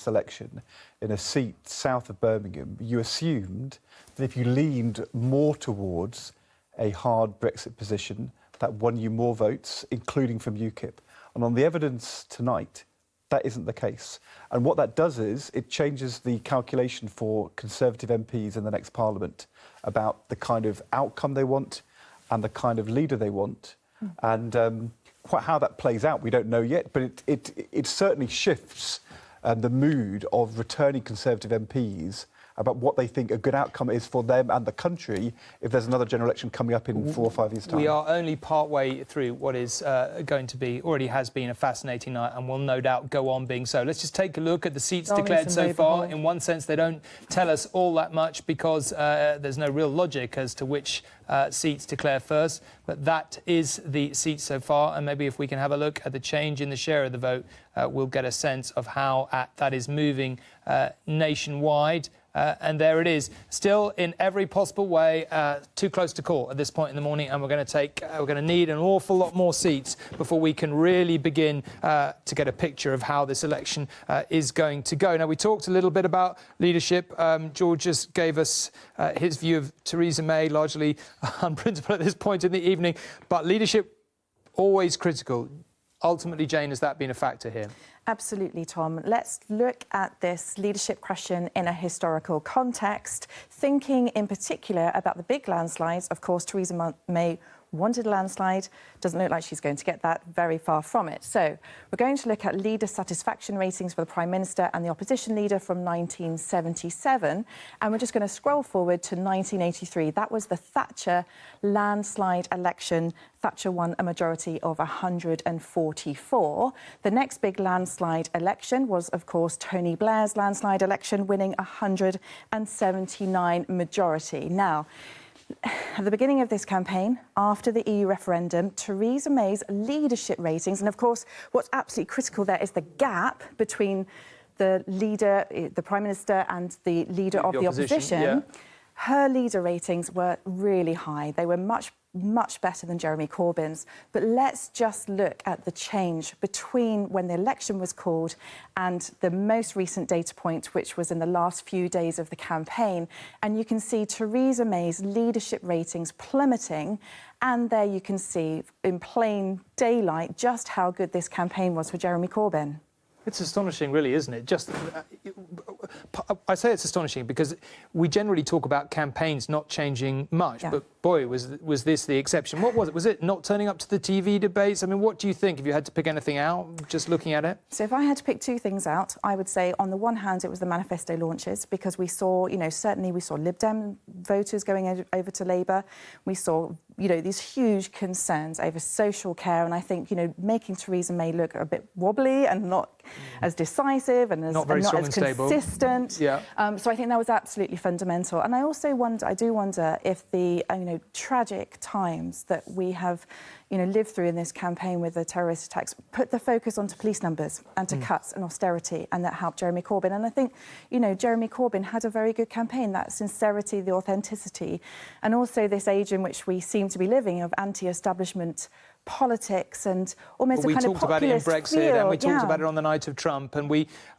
this election in a seat south of Birmingham, you assumed that if you leaned more towards a hard Brexit position, that won you more votes, including from UKIP. And on the evidence tonight, that isn't the case. And what that does is it changes the calculation for Conservative MPs in the next Parliament about the kind of outcome they want and the kind of leader they want. And how that plays out, we don't know yet, but it certainly shifts the mood of returning Conservative MPs about what they think a good outcome is for them and the country if there's another general election coming up in 4 or 5 years' time. We are only part-way through what is going to be, already has been, a fascinating night and will no doubt go on being so. Let's just take a look at the seats declared so far. In one sense, they don't tell us all that much because there's no real logic as to which seats declare first, but that is the seat so far, and maybe if we can have a look at the change in the share of the vote, we'll get a sense of how that is moving nationwide. And there it is, still in every possible way, too close to call at this point in the morning, and we're going to need an awful lot more seats before we can really begin to get a picture of how this election is going to go. Now, we talked a little bit about leadership. George just gave us his view of Theresa May, largely unprintable at this point in the evening, but leadership always critical. Ultimately, Jane, has that been a factor here? Absolutely, Tom. Let's look at this leadership question in a historical context, thinking in particular about the big landslides. Of course, Theresa May wanted a landslide. Doesn't look like she's going to get that, very far from it. So we're going to look at leader satisfaction ratings for the Prime Minister and the opposition leader from 1977. And we're just going to scroll forward to 1983. That was the Thatcher landslide election. Thatcher won a majority of 144. The next big landslide election was, of course, Tony Blair's landslide election, winning 179 majority. Now, at the beginning of this campaign, after the EU referendum, Theresa May's leadership ratings, and of course, what's absolutely critical there is the gap between the leader, the Prime Minister, and the leader of the opposition. Yeah. Her leader ratings were really high. They were much better than Jeremy Corbyn's. But let's just look at the change between when the election was called and the most recent data point, which was in the last few days of the campaign. And you can see Theresa May's leadership ratings plummeting. And there you can see in plain daylight just how good this campaign was for Jeremy Corbyn. It's astonishing, really, isn't it? Just, I say it's astonishing because we generally talk about campaigns not changing much, but boy, was this the exception. What was it? Was it not turning up to the TV debates? I mean, what do you think, if you had to pick anything out, just looking at it? So if I had to pick two things out, I would say, on the one hand, it was the manifesto launches, because we saw, you know, certainly we saw Lib Dem voters going over to Labour. We saw, you know, these huge concerns over social care, and I think, you know, making Theresa May look a bit wobbly and not as decisive and as, not as consistent. Yeah. So I think that was absolutely fundamental. And I also wonder, I do wonder if the, you know, tragic times that we have, you know, lived through in this campaign with the terrorist attacks put the focus onto police numbers and to cuts and austerity, and that helped Jeremy Corbyn. And I think, you know, Jeremy Corbyn had a very good campaign, that sincerity, the authenticity, and also this age in which we seem to be living of anti-establishment politics and almost a kind of populist feel. We talked about it in Brexit, and we talked about it on the night of Trump, and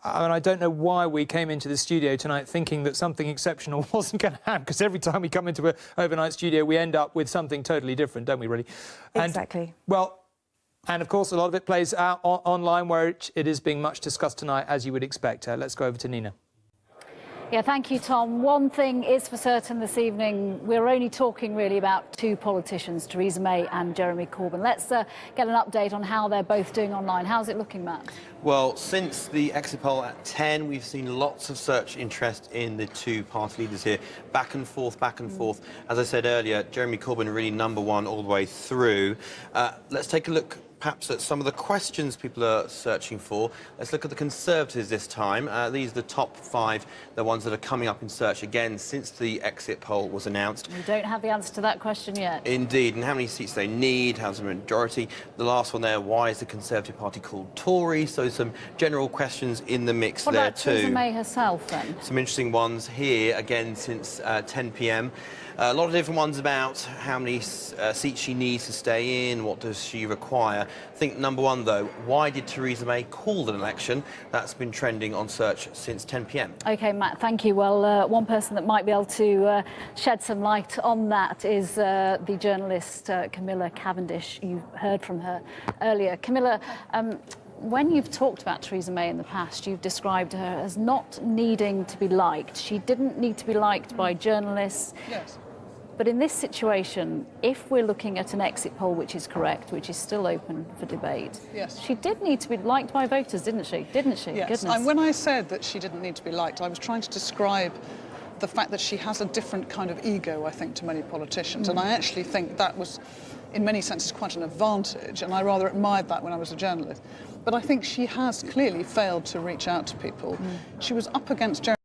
I don't know why we came into the studio tonight thinking that something exceptional wasn't going to happen, because every time we come into an overnight studio we end up with something totally different, don't we, really? Exactly. Well, and of course a lot of it plays out online, where it is being much discussed tonight, as you would expect. Let's go over to Nina. Yeah, thank you, Tom. One thing is for certain this evening, we're only talking really about two politicians, Theresa May and Jeremy Corbyn. Let's get an update on how they're both doing online. How's it looking, Matt? Well, since the exit poll at 10, we've seen lots of search interest in the two party leaders here. Back and forth, back and forth. As I said earlier, Jeremy Corbyn really #1 all the way through. Let's take a look perhaps at some of the questions people are searching for. Let's look at the Conservatives this time. These are the top 5, the ones that are coming up in search again since the exit poll was announced. We don't have the answer to that question yet. Indeed, and how many seats they need, how's the majority. The last one there, why is the Conservative Party called Tory? So some general questions in the mix there too. What about Theresa May herself then? Some interesting ones here, again, since 10 p.m. A lot of different ones about how many seats she needs to stay in, what does she require. I think, number one, though, why did Theresa May call an election? That's been trending on Search since 10 p.m. OK, Matt, thank you. Well, one person that might be able to shed some light on that is the journalist Camilla Cavendish. You heard from her earlier. Camilla, when you've talked about Theresa May in the past, you've described her as not needing to be liked. She didn't need to be liked by journalists. Yes. But in this situation, if we're looking at an exit poll which is correct, which is still open for debate, yes, she did need to be liked by voters, didn't she? Didn't she? Yes. Goodness. And when I said that she didn't need to be liked, I was trying to describe the fact that she has a different kind of ego, I think, to many politicians. And I actually think that was, in many senses, quite an advantage. And I rather admired that when I was a journalist. But I think she has clearly failed to reach out to people. She was up against Jeremy